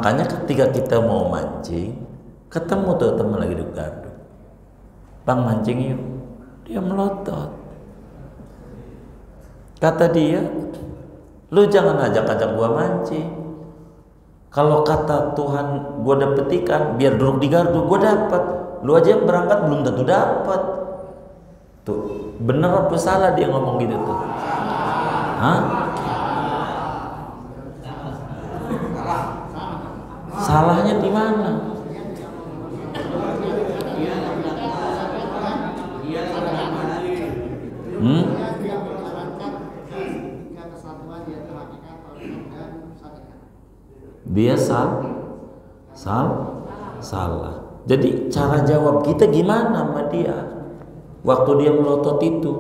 Makanya ketika kita mau mancing, ketemu tuh teman lagi di gardu, bang mancing yuk, dia melotot. Kata dia, lu jangan ajak-ajak gua mancing. Kalau kata Tuhan gua dapet ikan, biar duduk di gardu, gua dapat. Lu aja yang berangkat belum tentu dapat. Tuh, bener apa salah dia ngomong gitu tuh? Hah? Salahnya di mana? Dia salah. Jadi cara jawab kita gimana sama dia? Waktu dia melotot itu,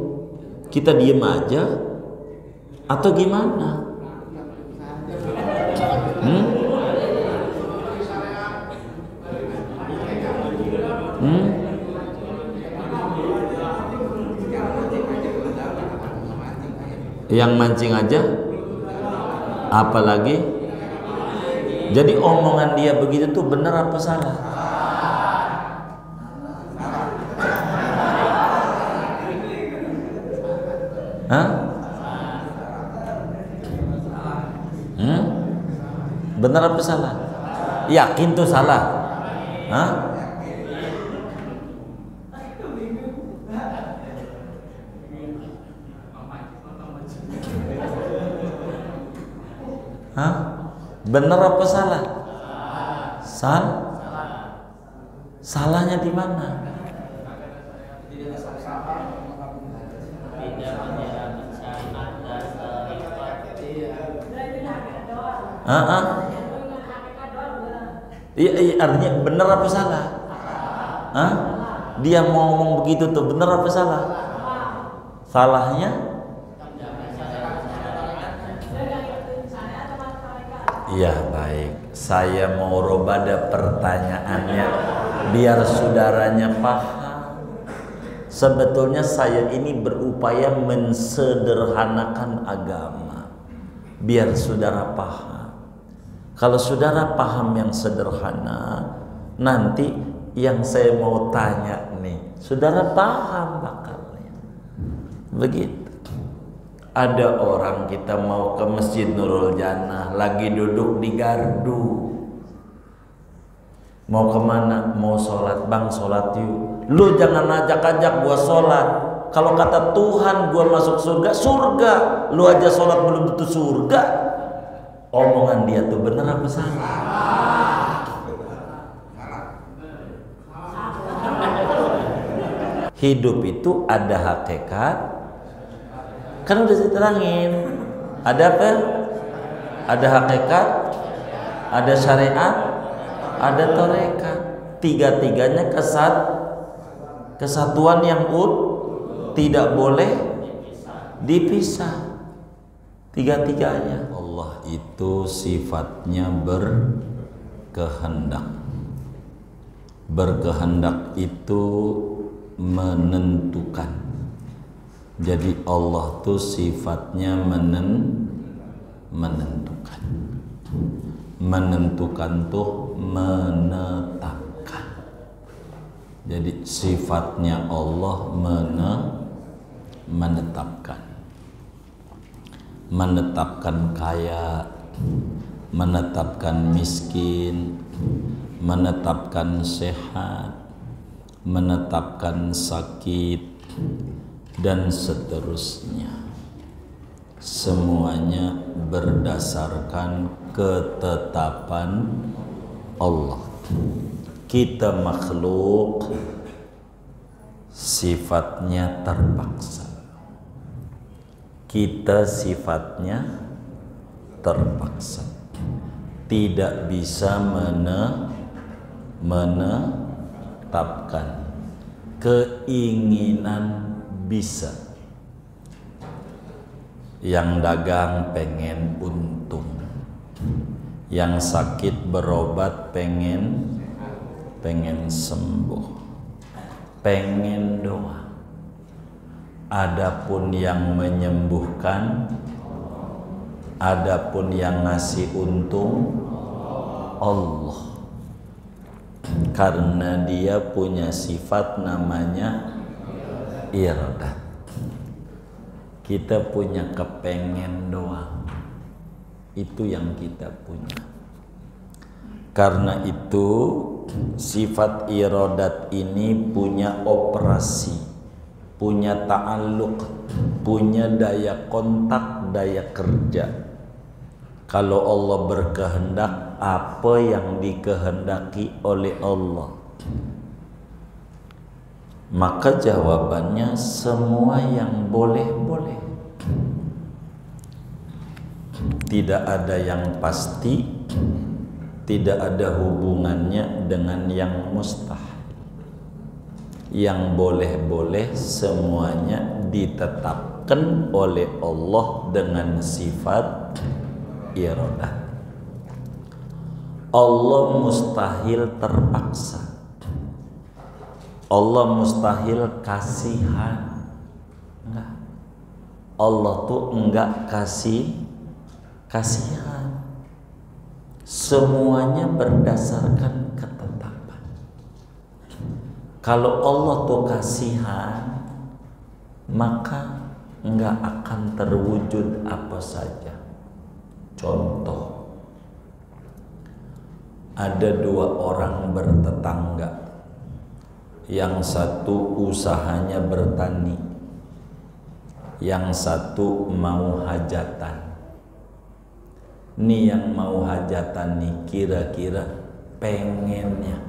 kita diem aja atau gimana? Yang mancing aja, apalagi? Jadi omongan dia begitu tuh benar apa salah? Hah? Benar apa salah? Yakin tuh salah? Hah? Hah? Benar apa salah? Salahnya di mana? Iya, artinya benar apa salah? Dia mau ngomong begitu tuh benar apa salah? Salahnya? Iya, baik. Saya mau robada pertanyaannya biar saudaranya paham. Sebetulnya saya ini berupaya mensederhanakan agama biar saudara paham. Kalau saudara paham yang sederhana, nanti yang saya mau tanya nih, saudara paham bakalnya. Begitu. Ada orang kita mau ke Masjid Nurul Jannah, lagi duduk di gardu. Mau kemana? Mau sholat, bang sholat yuk. Lu jangan ajak-ajak gua sholat. Kalau kata Tuhan gua masuk surga, surga. Lu aja sholat belum tentu surga. Omongan dia tuh bener apa salah? Hidup itu ada hakikat. Kan udah saya terangin, ada apa? Ada hakikat, ada syariat, ada tarekat. Tiga-tiganya kesatuan yang tidak boleh dipisah. Tiga-tiganya. Allah itu sifatnya berkehendak. Berkehendak itu menentukan. Jadi Allah tuh sifatnya menentukan. Menentukan tuh menetapkan. Jadi sifatnya Allah menetapkan. Menetapkan kaya, menetapkan miskin, menetapkan sehat, menetapkan sakit, dan seterusnya. Semuanya berdasarkan ketetapan Allah. Kita makhluk sifatnya terpaksa. Kita sifatnya terpaksa. Tidak bisa menetapkan. Keinginan bisa. Yang dagang pengen untung, yang sakit berobat pengen sembuh, pengen doa. Adapun yang menyembuhkan, adapun yang ngasih untung Allah, karena dia punya sifat namanya iradat. Kita punya kepengen doang, itu yang kita punya. Karena itu sifat iradat ini punya operasi, punya ta'alluq, punya daya kontak, daya kerja. Kalau Allah berkehendak, apa yang dikehendaki oleh Allah? Maka jawabannya semua yang boleh-boleh. Tidak ada yang pasti, tidak ada hubungannya dengan yang mustahil. Yang boleh-boleh semuanya ditetapkan oleh Allah dengan sifat iradah. Allah mustahil terpaksa. Allah mustahil kasihan. Enggak. Allah tuh enggak kasihan. Semuanya berdasarkan ketetapan. Kalau Allah tuh kasihan, maka enggak akan terwujud apa saja. Contoh, ada dua orang bertetangga. Yang satu usahanya bertani, yang satu mau hajatan. Nih yang mau hajatan nih kira-kira pengennya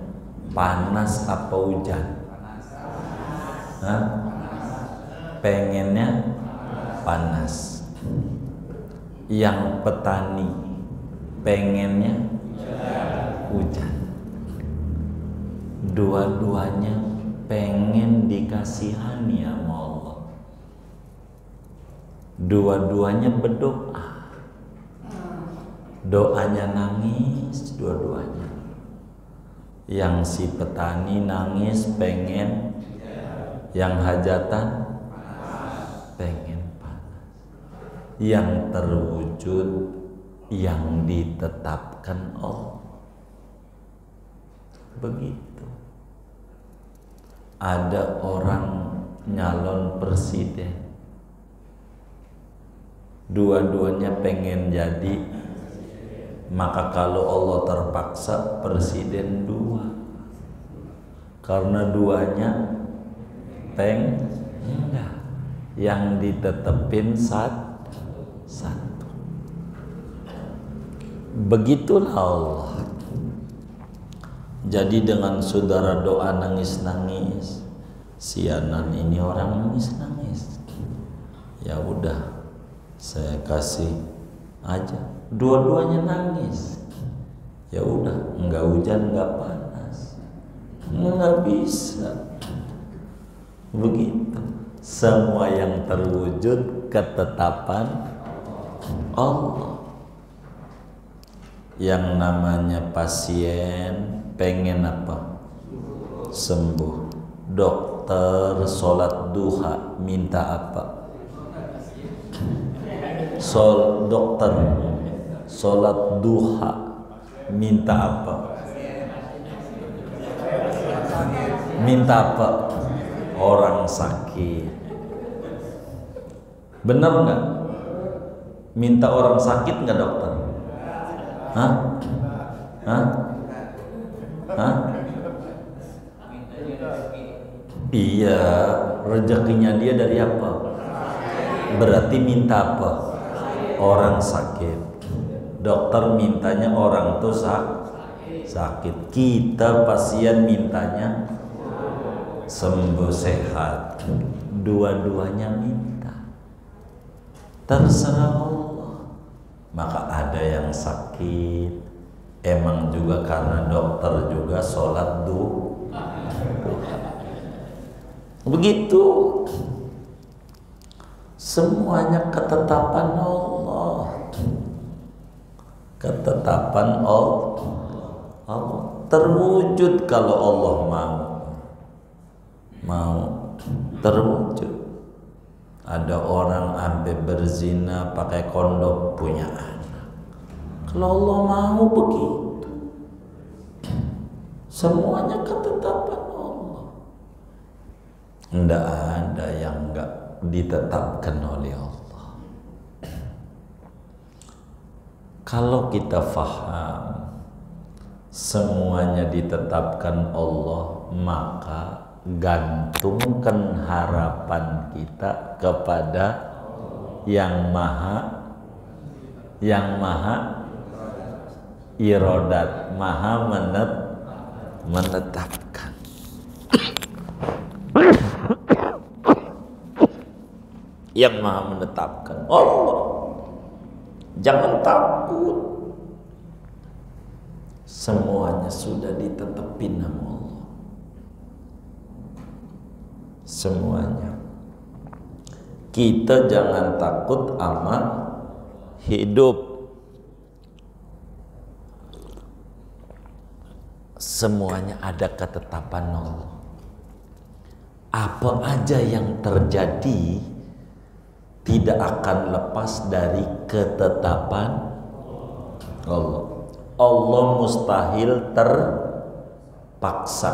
panas apa hujan? Hah? Pengennya panas. Yang petani pengennya hujan. Dua-duanya pengen dikasihani sama Allah. Dua-duanya berdoa. Doanya nangis dua-duanya. Yang si petani nangis pengen, yang hajatan pengen panas. Yang terwujud yang ditetapkan Allah. Begitu. Ada orang nyalon presiden, dua-duanya pengen jadi, maka kalau Allah terpaksa presiden dua, karena duanya enggak, yang ditetepin satu. Begitulah Allah. Jadi dengan saudara doa nangis-nangis, sianan ini orang nangis-nangis, ya udah saya kasih aja, dua-duanya nangis, ya udah, enggak hujan enggak panas, enggak bisa. Begitu semua yang terwujud ketetapan Allah. Yang namanya pasien pengen apa? Sembuh. Dokter sholat duha minta apa? Dokter sholat duha minta apa? Minta apa? Orang sakit. Bener nggak? Minta orang sakit nggak dokter? Hah? Hah? Hah? Iya, rezekinya dia dari apa? Berarti minta apa? Orang sakit. Dokter mintanya orang tuh sakit. Kita pasien mintanya sembuh sehat. Dua-duanya minta. Terserah Allah. Maka ada yang sakit, emang juga karena dokter juga sholat duha. Begitu. Semuanya ketetapan Allah. Ketetapan Allah terwujud kalau Allah mau terwujud. Ada orang sampai berzina pakai kondom punya anak. Kalau Allah mau begitu. Semuanya ketetapan Allah. Tidak ada yang enggak ditetapkan oleh Allah. Kalau kita faham semuanya ditetapkan Allah, maka gantungkan harapan kita kepada yang maha irodat, maha menetapkan. Yang maha menetapkan Allah. Jangan takut, semuanya sudah ditetapin sama Allah. Semuanya. Kita jangan takut sama hidup. Semuanya ada ketetapan Allah. Apa aja yang terjadi tidak akan lepas dari ketetapan Allah. Allah mustahil terpaksa.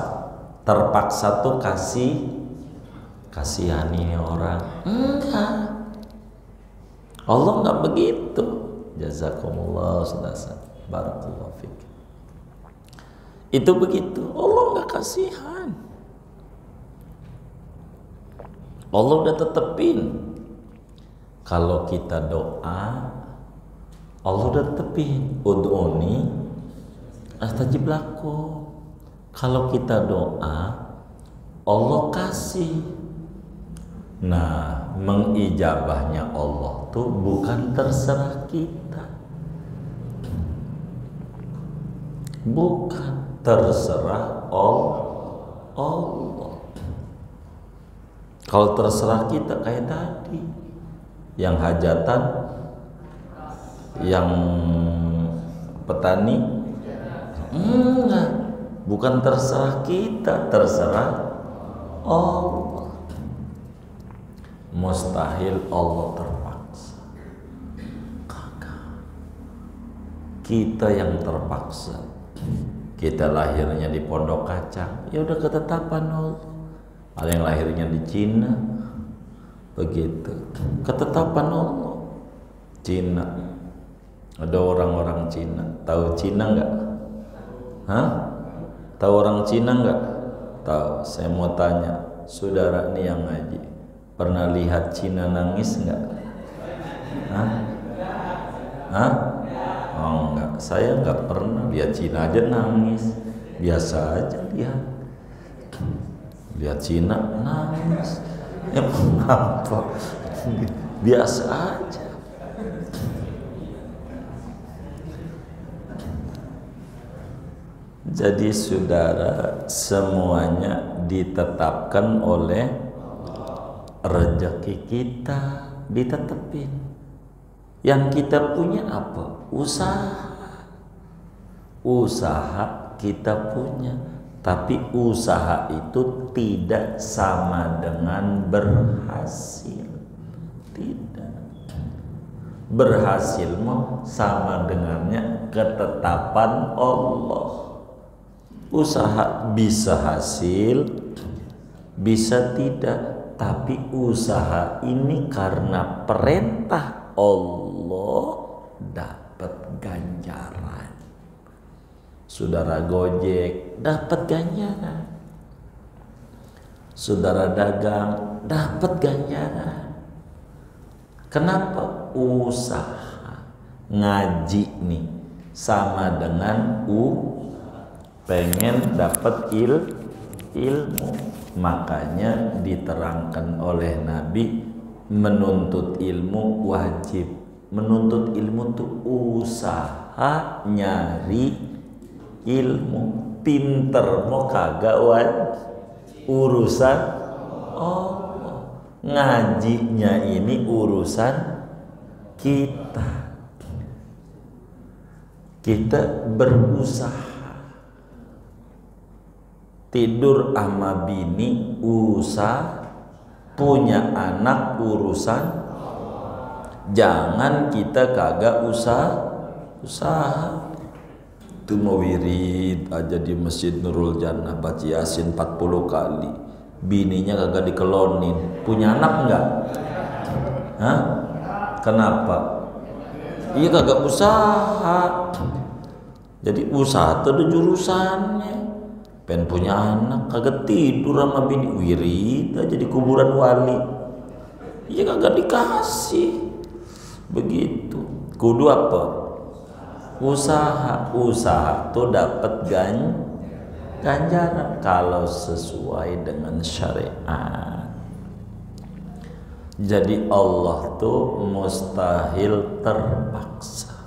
Terpaksa tuh kasihani orang. Enggak. Allah enggak begitu. Jazakumullah ustaz. Barakallahu fiik. Itu begitu. Allah enggak kasihan. Allah udah tetepin. Kalau kita doa, Allah udah tetepin. Ud'uni astajib lakum. Kalau kita doa, Allah kasih. Nah, mengijabahnya Allah tuh bukan terserah kita. Bukan terserah Allah. Kalau terserah kita kayak tadi, yang hajatan, yang petani, enggak, bukan terserah kita, terserah Allah. Mustahil Allah terpaksa. Kagak. Kita yang terpaksa. Kita lahirnya di Pondok Kacang, ya udah ketetapan Allah. Ada yang lahirnya di Cina, begitu, ketetapan Allah. Cina, ada orang-orang Cina. Tahu Cina nggak? Hah? Tahu orang Cina nggak? Tahu. Saya mau tanya, saudara nih yang ngaji, pernah lihat Cina nangis nggak? Hah? Hah? Oh enggak, saya nggak pernah lihat Cina aja nangis. Biasa aja lihat Cina nangis. Ya mengapa? Biasa aja. Jadi saudara, semuanya ditetapkan oleh rezeki kita, ditetepin. Yang kita punya apa? Usaha kita punya, tapi usaha itu tidak sama dengan berhasil. Tidak. Berhasil mah sama dengannya ketetapan Allah. Usaha bisa hasil, bisa tidak, tapi usaha ini karena perintah Allah dapat ganjaran. Saudara gojek dapat ganjaran. Saudara dagang dapat ganjaran. Kenapa? Usaha. Ngaji nih sama dengan pengen dapat ilmu. Makanya diterangkan oleh Nabi, menuntut ilmu wajib. Menuntut ilmu itu usaha nyari ilmu. Pinter mau kagak urusan Allah. Ngajinya ini urusan kita. Kita berusaha. Tidur sama bini usaha, punya anak urusan. Jangan kita kagak usaha. Itu mau wirid aja di Masjid Nurul Jannah baca Yasin 40 kali. Bininya kagak dikelonin. Punya anak enggak? Hah? Kenapa? Iya kagak usaha. Jadi usaha tuh ada jurusannya. Pengen punya anak kagak tidur sama bini, wirid aja di kuburan wali. Iya kagak dikasih. Begitu. Kudu apa? Usaha tuh dapat ganjaran kalau sesuai dengan syariat. Jadi Allah tuh mustahil terpaksa.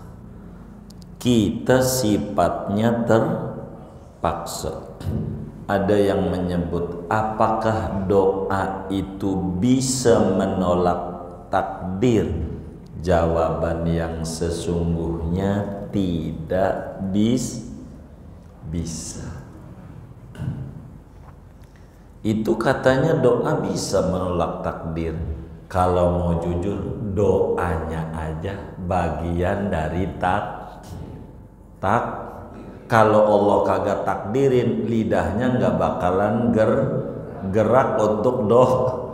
Kita sifatnya terpaksa. Ada yang menyebut apakah doa itu bisa menolak takdir? Jawaban yang sesungguhnya tidak bisa. Itu katanya doa bisa menolak takdir. Kalau mau jujur, doanya aja bagian dari kalau Allah kagak takdirin, lidahnya nggak bakalan gerak untuk doa.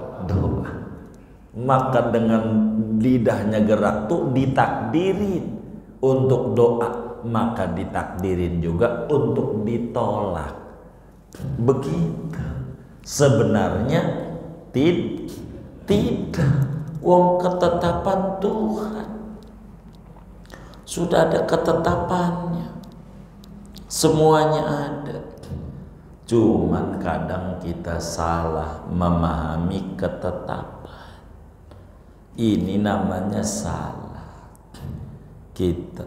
Maka dengan lidahnya gerak tuh ditakdirin untuk doa, maka ditakdirin juga untuk ditolak. Begitu. Sebenarnya tidak. Wong ketetapan Tuhan sudah ada ketetapannya, semuanya ada. Cuman kadang kita salah memahami ketetapan. Ini namanya salah. Kita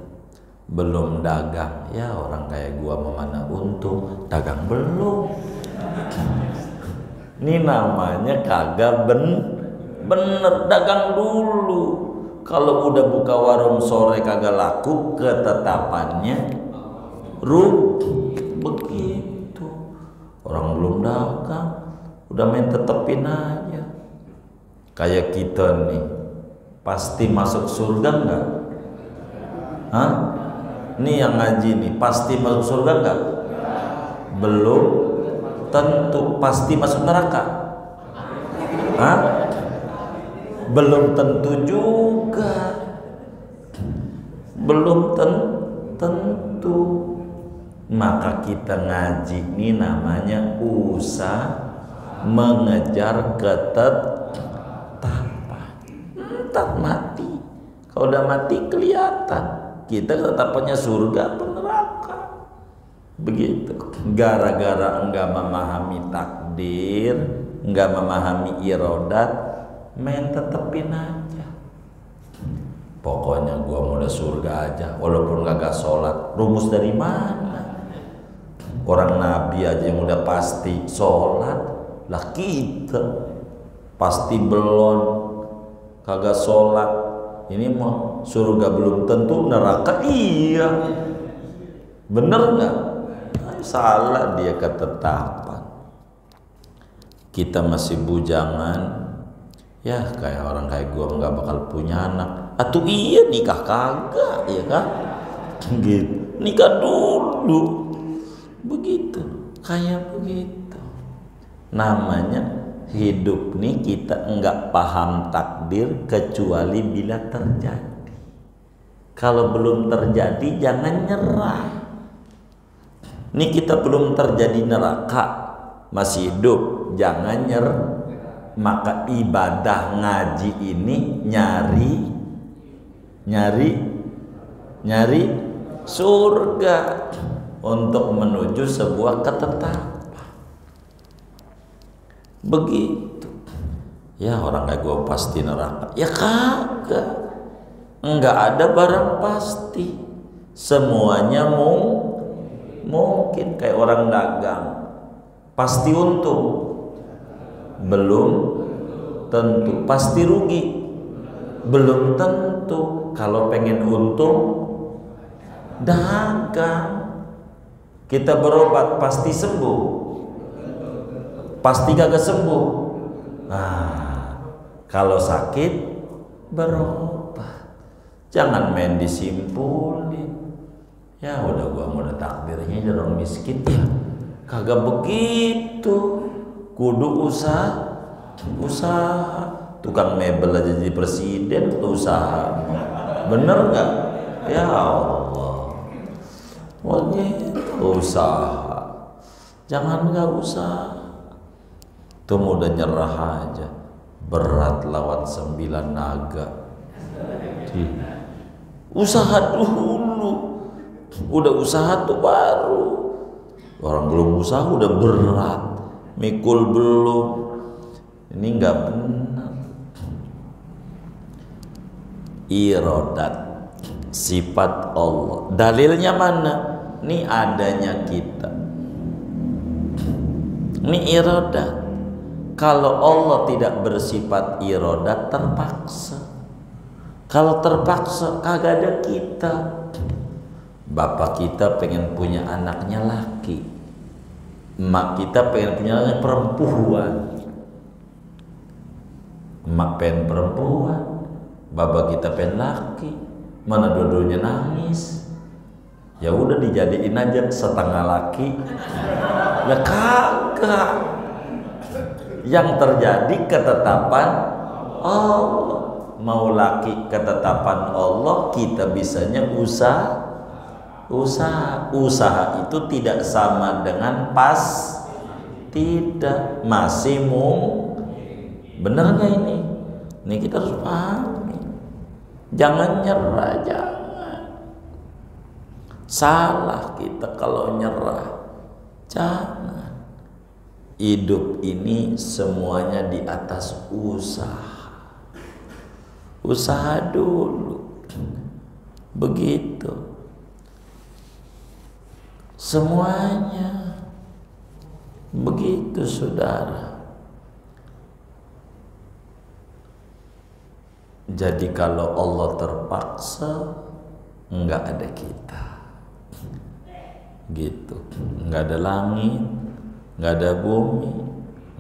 belum dagang, ya orang kayak gua mana untung dagang belum. Ini namanya kagak bener, dagang dulu. Kalau udah buka warung sore kagak laku, ketetapannya rugi. Begitu. Orang belum dagang udah main tetepin aja. Kayak kita nih, pasti masuk surga enggak? Hah? Nih yang ngaji nih, pasti masuk surga enggak? Belum tentu. Pasti masuk neraka? Hah? Belum tentu juga. Belum tentu. Maka kita ngaji ini namanya usaha mengejar ketetapan. Entar mati. Kalau udah mati kelihatan kita ketetapannya surga atau neraka. Begitu. Gara-gara enggak memahami takdir, enggak memahami iradat, main tetepin aja. Pokoknya gua mau surga aja walaupun kagak sholat. Rumus dari mana? Orang Nabi aja yang udah pasti sholat, lah kita pasti belum kagak sholat. Ini mau surga belum tentu, neraka iya. Bener nggak? Salah dia ketetapan. Kita masih bujangan, ya kayak orang kayak gua nggak bakal punya anak. Atuh iya nikah kagak, ya kan? Gitu. Nikah dulu. Begitu, kayak begitu. Namanya hidup nih kita enggak paham takdir kecuali bila terjadi. Kalau belum terjadi jangan nyerah. Nih kita belum terjadi neraka, masih hidup, jangan nyerah. Maka ibadah ngaji ini nyari surga untuk menuju sebuah ketetapan. Begitu. Ya orang kayak gue pasti neraka. Ya kagak. Enggak ada barang pasti. Semuanya mungkin. Kayak orang dagang. Pasti untung? Belum tentu. Pasti rugi? Belum tentu. Kalau pengen untung, dagang. Kita berobat pasti sembuh, pasti kagak sembuh. Nah, kalau sakit berobat, jangan main disimpulin. Ya udah gua mau udah takdirnya jadi orang miskin ya. Kagak begitu. Kudu usaha. Tukang mebel aja jadi presiden tuh usaha. Bener nggak? Ya Allah. Wajib usaha. Jangan nggak usah. Tuh udah nyerah aja. Berat lawan 9 naga. Usaha dulu. Udah usaha tuh baru. Orang belum usaha udah berat. Mikul belum. Ini nggak benar. Iradat, sifat Allah. Dalilnya mana? Ini adanya kita. Ini iradat. Kalau Allah tidak bersifat iradat, terpaksa. Kalau terpaksa kagak ada kita. Bapak kita pengen punya anaknya laki, emak kita pengen punya anaknya perempuan. Emak pengen perempuan, bapak kita pengen laki. Mana dua-duanya nangis? Ya udah dijadiin aja setengah laki. Ya kagak. Yang terjadi ketetapan Allah. Mau laki ketetapan Allah, kita bisanya usaha. Usaha itu tidak sama dengan pas, tidak, masih bener nggak ini? Ini kita harus pahami. Jangan nyerah, jangan. Salah kita kalau nyerah. Jangan. Hidup ini semuanya di atas usaha. Usaha dulu. Begitu. Semuanya begitu, saudara. Jadi kalau Allah terpaksa, enggak ada kita, gitu. Enggak ada langit, enggak ada bumi,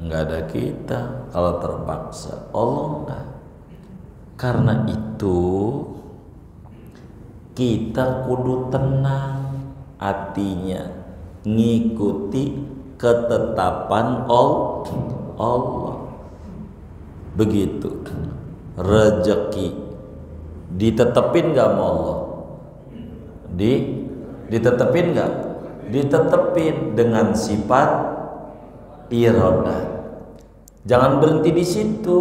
enggak ada kita. Kalau terpaksa, Allah enggak. Karena itu kita kudu tenang. Artinya ngikuti ketetapan Allah. Begitu. Rezeki ditetepin gak sama Allah? Ditetepin gak? Ditetepin dengan sifat iradah. Jangan berhenti di situ.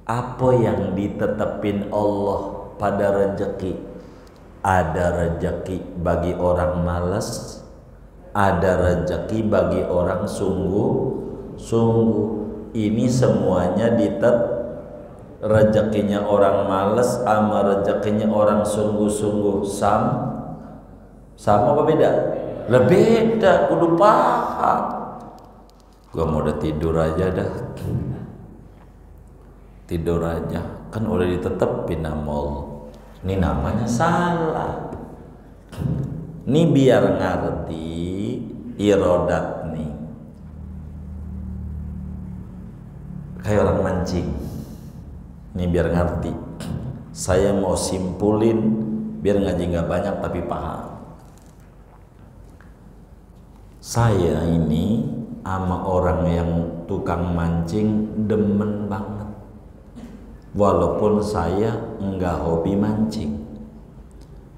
Apa yang ditetepin Allah pada rezeki? Ada rezeki bagi orang malas, ada rezeki bagi orang sungguh-sungguh. Ini semuanya rezekinya orang malas sama rezekinya orang sungguh-sungguh sama apa beda? Beda, kudu paham. Gua mau udah tidur aja dah. Tidur aja, kan udah ditetepin nama Allah. Ini namanya salah. Ini biar ngerti iradat nih. Kayak orang mancing. Ini biar ngerti. Saya mau simpulin biar ngaji nggak banyak tapi paham. Saya ini sama orang yang tukang mancing demen banget. Walaupun saya enggak hobi mancing,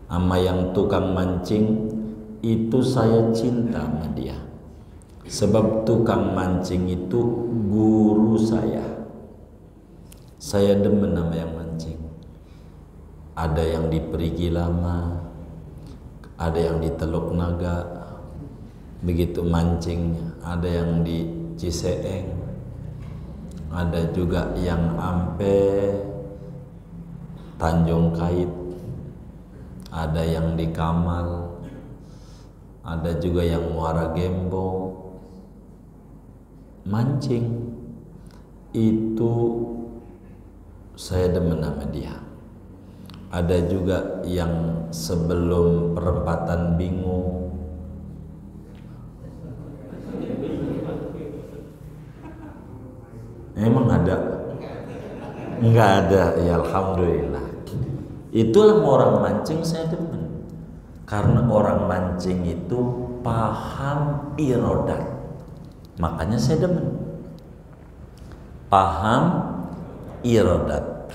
sama yang tukang mancing itu saya cinta sama dia. Sebab tukang mancing itu guru saya. Saya demen sama yang mancing. Ada yang di Perigi Lama, ada yang di Teluk Naga, begitu mancingnya. Ada yang di Ciseeng, ada juga yang ampe Tanjung Kait, ada yang di Kamal, ada juga yang Muara Gembong. Mancing itu saya demen sama dia. Ada juga yang sebelum perempatan Bingung, emang ada? Enggak ada, ya alhamdulillah. Itu orang mancing saya demen. Karena orang mancing itu paham irodat, makanya saya demen. Paham irodat.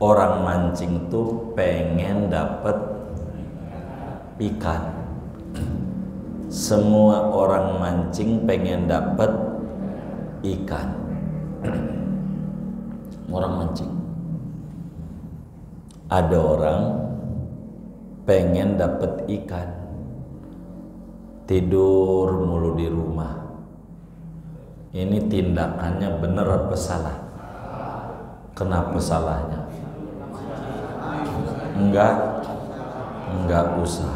Orang mancing tuh pengen dapat ikan. Semua orang mancing pengen dapat ikan. Orang mancing. Ada orang pengen dapat ikan, tidur mulu di rumah. Ini tindakannya benar apa salah? Kenapa salahnya? Enggak usah.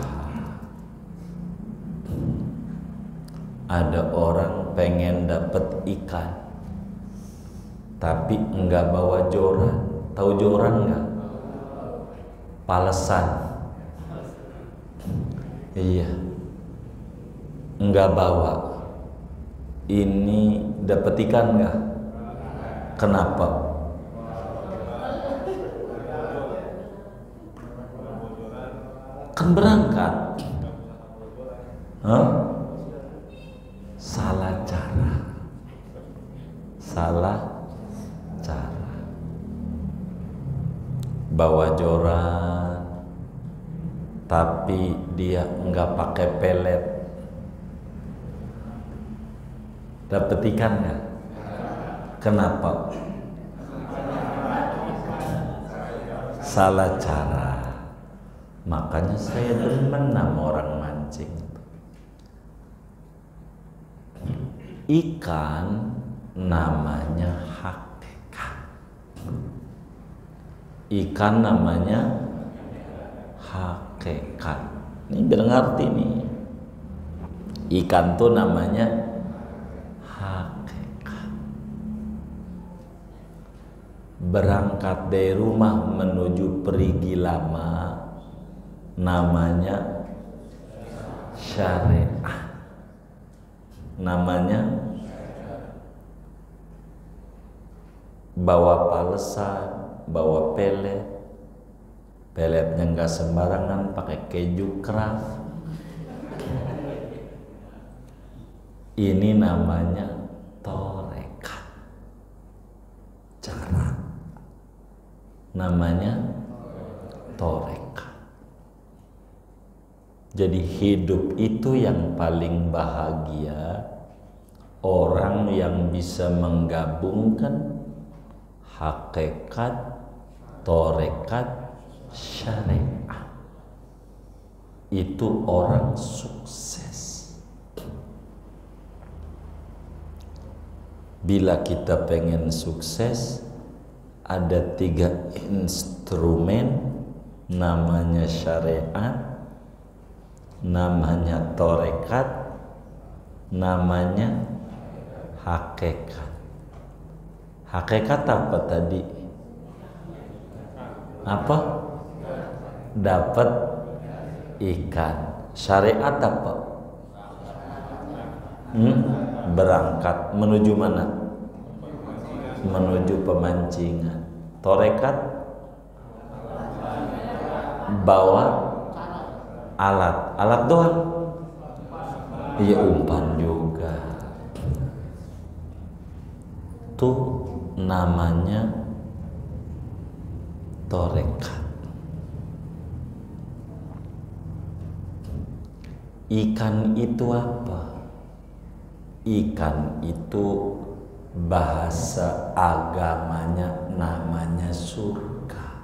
Ada orang pengen dapat ikan, tapi enggak bawa joran. Tahu joran enggak? Palesan. Iya. Enggak bawa. Ini dapat ikan enggak? Kenapa? Kan berangkat. Hah? Salah cara. Salah cara. Bawa joran, tapi dia enggak pakai pelet. Dapat ikan enggak? Kenapa? Salah cara. Makanya saya demen sama orang mancing. Ikan namanya hakikat. Ikan namanya hakikat. Ini biar ngerti nih. Ikan tuh namanya hakikat. Berangkat dari rumah menuju perigi lama namanya syariah. Namanya bawa palesan, bawa pelet. Peletnya enggak sembarangan, pakai keju Kraft. Ini namanya torekat. Cara. Namanya torekat. Jadi hidup itu yang paling bahagia orang yang bisa menggabungkan hakikat, torekat, syariah. Itu orang sukses. Bila kita pengen sukses, ada 3 instrumen, namanya syariat, namanya torekat, namanya hakikat. Hakikat apa tadi? Apa? Dapat ikan. Syariat apa? Berangkat menuju mana? Menuju pemancingan. Torekat bawa alat doang. Iya, umpan juga. Tuh namanya torekat. Ikan itu apa? Ikan itu bahasa agamanya namanya surga.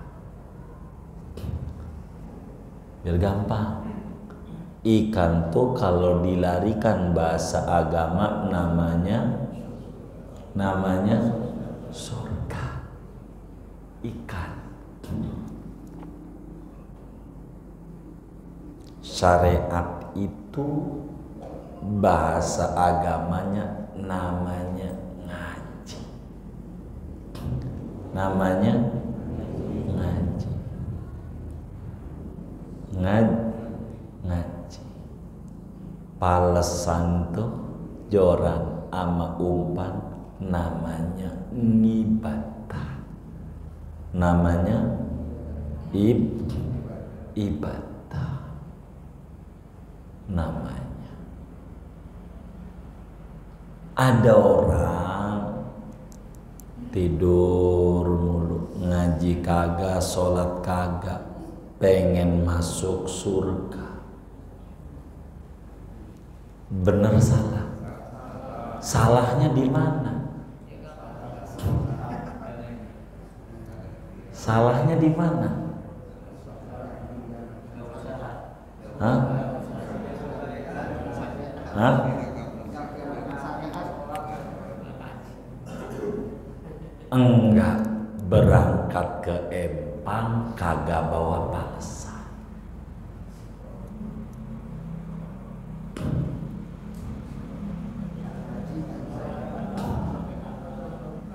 Biar gampang. Ikan tuh kalau dilarikan bahasa agama namanya surga. Ikan. Syariat itu bahasa agamanya namanya ngaji. Namanya ngaji. Ngaji. Palesan tuh joran ama umpan namanya ngibadah. Namanya ibadah namanya. Ada orang tidur mulu, ngaji kagak, sholat kagak, pengen masuk surga. Bener salah? Salahnya di mana? Salahnya di mana? Hah? Hah? Enggak, berangkat ke Empang kagak bawa paksa.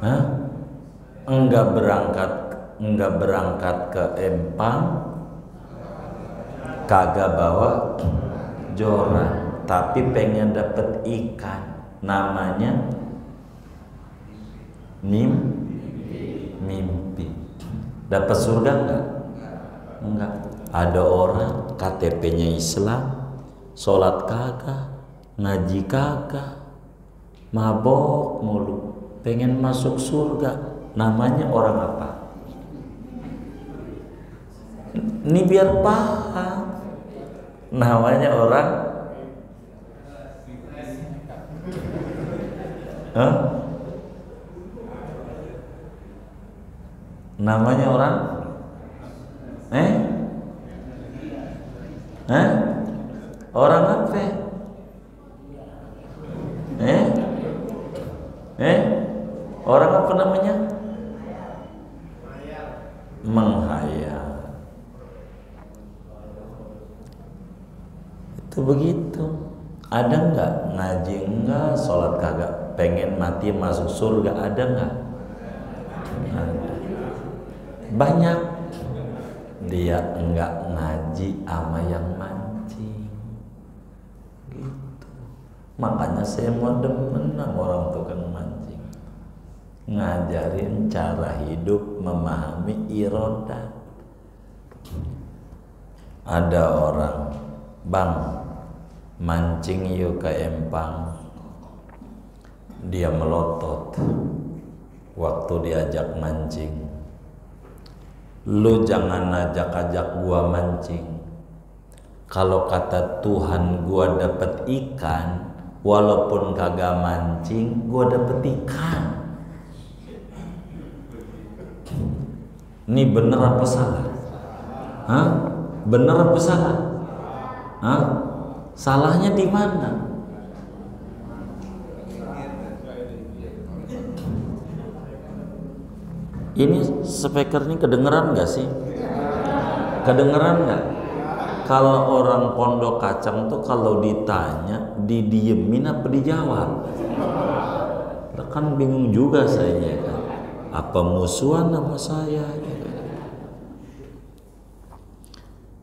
Hah? Enggak berangkat ke Empang kagak bawa joran, tapi pengen dapet ikan, namanya mimpi. Dapat surga enggak? Enggak. Ada orang KTP-nya Islam, sholat kagak, ngaji kagak, mabok mulu, pengen masuk surga. Namanya orang apa? Ini biar paham. Namanya orang namanya orang orang apa? Orang apa namanya? Menghayal. Itu begitu. Ada enggak ngaji enggak, sholat kagak, pengen mati masuk surga, ada enggak? Ada. Banyak dia enggak ngaji sama yang mancing gitu. Makanya saya mau demen sama orang tukang mancing, ngajarin cara hidup, memahami irodat. Ada orang, bang, mancing yuk ke Empang. Dia melotot waktu diajak mancing. Lu jangan ajak-ajak gua mancing. Kalau kata Tuhan gua dapet ikan, walaupun kagak mancing, gua dapet ikan. Ini bener apa salah? Hah? Bener apa salah? Hah? Salahnya di mana? Ini speaker ini kedengeran nggak sih? Kedengeran nggak? Kalau orang pondok kacang tuh kalau ditanya didiemin apa dijawab? Kan bingung juga saya kan. Apa musuhan sama saya?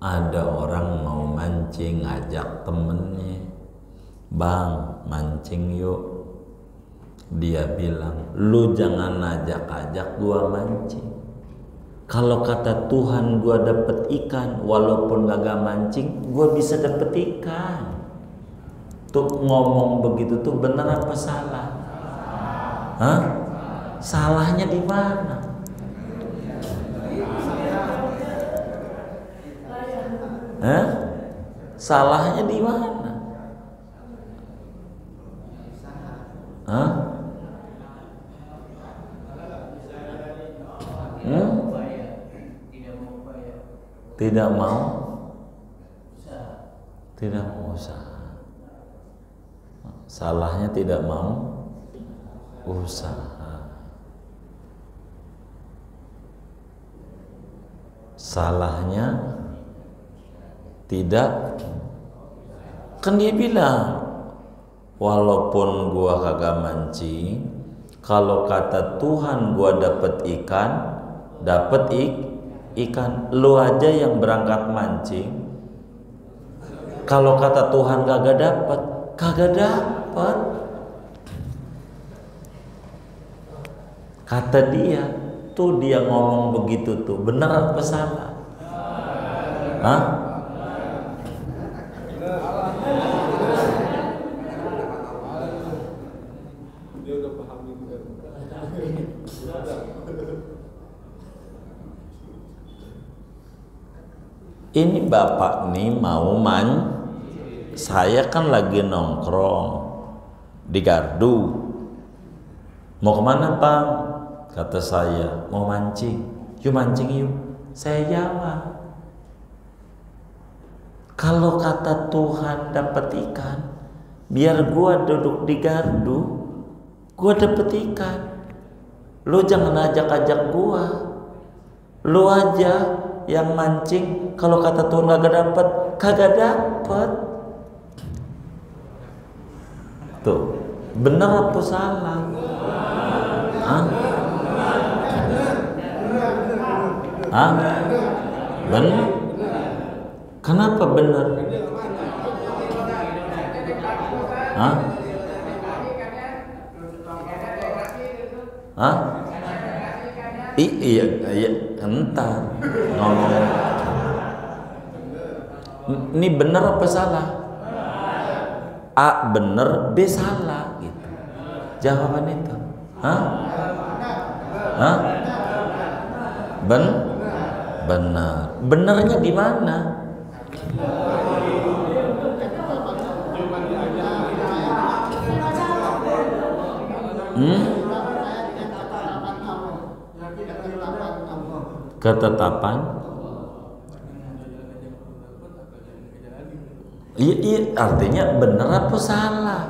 Ada orang mau mancing, ngajak temennya, bang mancing yuk. Dia bilang, lu jangan ajak-ajak gua mancing. Kalau kata Tuhan gua dapet ikan, walaupun gak mancing, gua bisa dapet ikan. Tuh ngomong begitu tuh bener apa salah? Hah? Salahnya di mana? Hah? Salahnya di mana? Hah? Tidak mau usaha. Salahnya tidak mau usaha. Salahnya tidak, kan dia bilang walaupun gua kagak mancing, kalau kata Tuhan gua dapet ikan, dapet ikan. Lu aja yang berangkat mancing, kalau kata Tuhan kagak dapet. Kata dia tuh, dia ngomong begitu tuh benar apa salah? Hah? Ini bapak nih mau saya kan lagi nongkrong di Gardu. Mau kemana bang? Kata saya mau mancing. Yuk mancing yuk. Saya jawab, kalau kata Tuhan dapat ikan, biar gua duduk di Gardu, gua dapet ikan. Lu jangan ajak-ajak gua. Lu aja yang mancing. Kalau kata Tuhan kagak dapet. Tuh, bener apa salah? Hah? Hah? Bener? Kenapa bener? Hah? Hah? Iya, entar ngomong. Ini bener apa salah? A bener, B salah gitu. Jawaban itu. Hah? Hah? Benar. Benernya di mana? Ketetapan. Iya, artinya benar apa salah?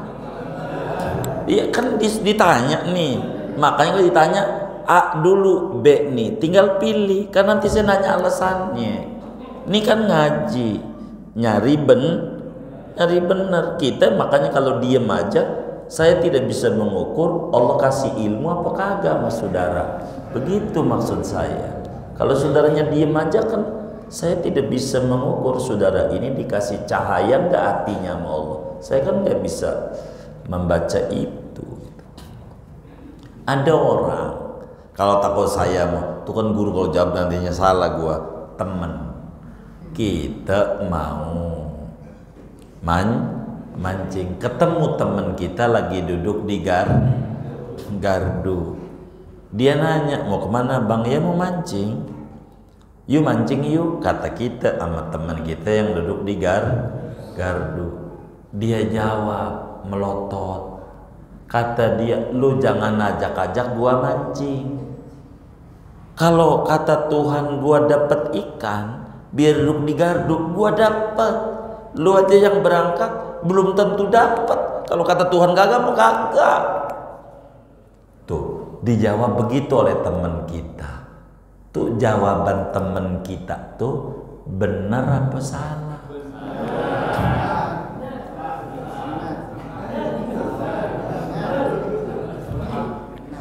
Iya kan ditanya nih, makanya kalau ditanya A dulu, B nih, tinggal pilih. Kan nanti saya nanya alasannya. Ini kan ngaji, nyari bener. Kita makanya kalau diem aja, saya tidak bisa mengukur Allah kasih ilmu apa kagak mas saudara. Begitu maksud saya. Kalau saudaranya diem aja kan saya tidak bisa mengukur saudara ini dikasih cahaya nggak hatinya sama Allah. Saya kan nggak bisa membaca itu. Ada orang kalau takut saya mau, tuh kan guru kalau jawab nantinya salah gua, temen kita mau mancing, ketemu temen kita lagi duduk di Gardu. Dia nanya, mau kemana bang? Ya mau mancing. Yuk mancing yuk, kata kita sama teman kita yang duduk di Gardu. Dia jawab melotot. Kata dia, lu jangan ajak-ajak gua mancing. Kalau kata Tuhan gua dapet ikan, biar duduk di Gardu, gua dapet. Lu aja yang berangkat belum tentu dapet. Kalau kata Tuhan kagak mau kagak. Tuh, dijawab begitu oleh teman kita. Tuh jawaban teman kita tuh benar apa salah?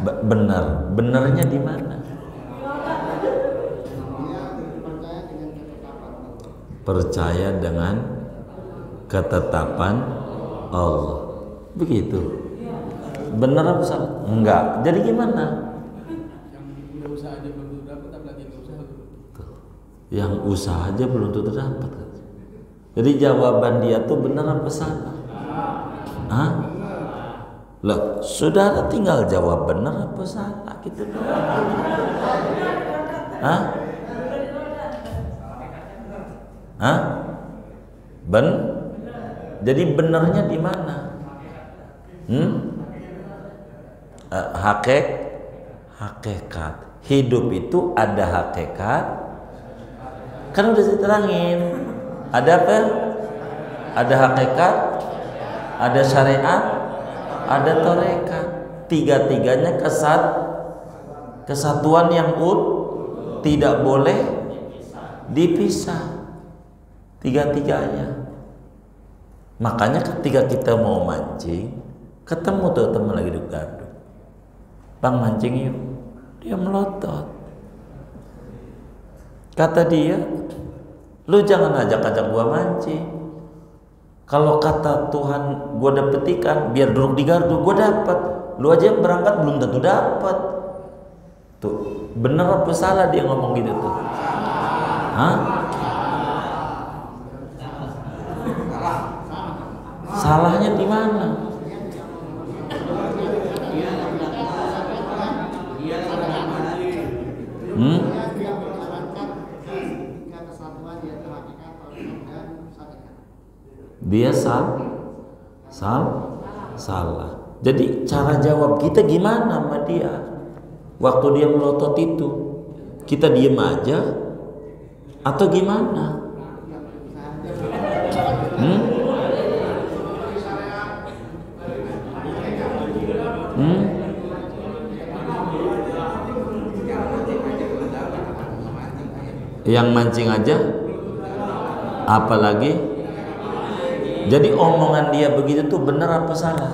Benar. Benernya di mana? Percaya dengan ketetapan Allah. Begitu. Benar apa salah? Enggak. Jadi gimana? Yang usaha aja belum tentu dapat. Jadi jawaban dia tuh benar apa salah? Hah? Lah, saudara tinggal jawab benar apa salah gitu doang. Hah? Hah? Jadi benarnya di mana? Hakikat. Hidup itu ada hakikat. Kan udah saya terangin. Ada apa? Ada hakikat, ada syariat, ada tarekat. Tiga-tiganya kesatuan yang tidak boleh dipisah. Tiga-tiganya. Makanya ketika kita mau mancing, ketemu tuh teman lagi di Gardu. Bang mancing yuk. Dia melotot. Kata dia, lu jangan ajak-ajak gua mancing. Kalau kata Tuhan gua dapet ikan, biar duduk di Gardu, gua dapet. Lu aja yang berangkat belum tentu dapet. Tuh, bener apa salah dia ngomong gitu tuh? Hah? Salahnya di mana? Dia salah. Jadi cara jawab kita gimana sama dia? Waktu dia melotot itu, kita diem aja atau gimana? Yang mancing aja, apalagi? Jadi omongan dia begitu tuh benar apa salah?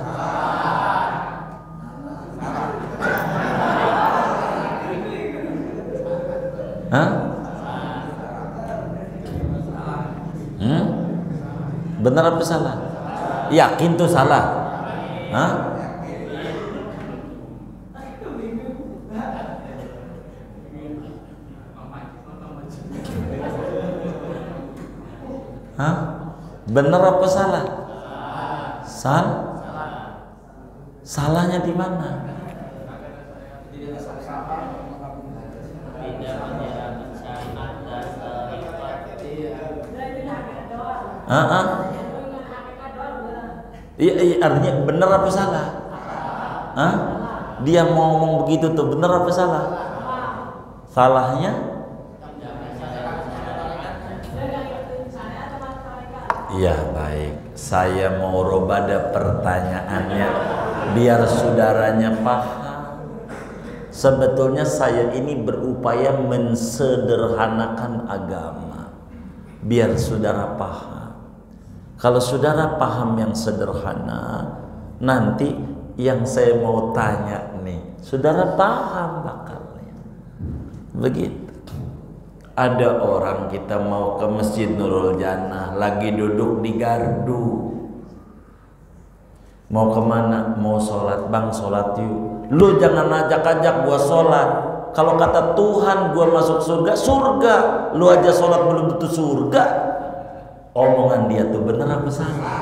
Hah? Benar apa salah? Yakin tuh salah? Hah? Hah? Benar apa salah? Salahnya di mana? Iya, artinya benar apa salah? Dia mau ngomong begitu tuh benar apa salah? Salahnya? Iya, baik. Saya mau robada pertanyaannya biar saudaranya paham. Sebetulnya saya ini berupaya mensederhanakan agama biar saudara paham. Kalau saudara paham yang sederhana, nanti yang saya mau tanya nih, saudara paham bakalnya. Begitu. Ada orang kita mau ke Masjid Nurul Jannah, lagi duduk di gardu. Mau kemana? Mau sholat. Bang, sholat yuk. Lu jangan ajak-ajak gua sholat. Kalau kata Tuhan gua masuk surga, surga. Lu aja sholat belum tentu surga. Omongan dia tuh benar apa salah?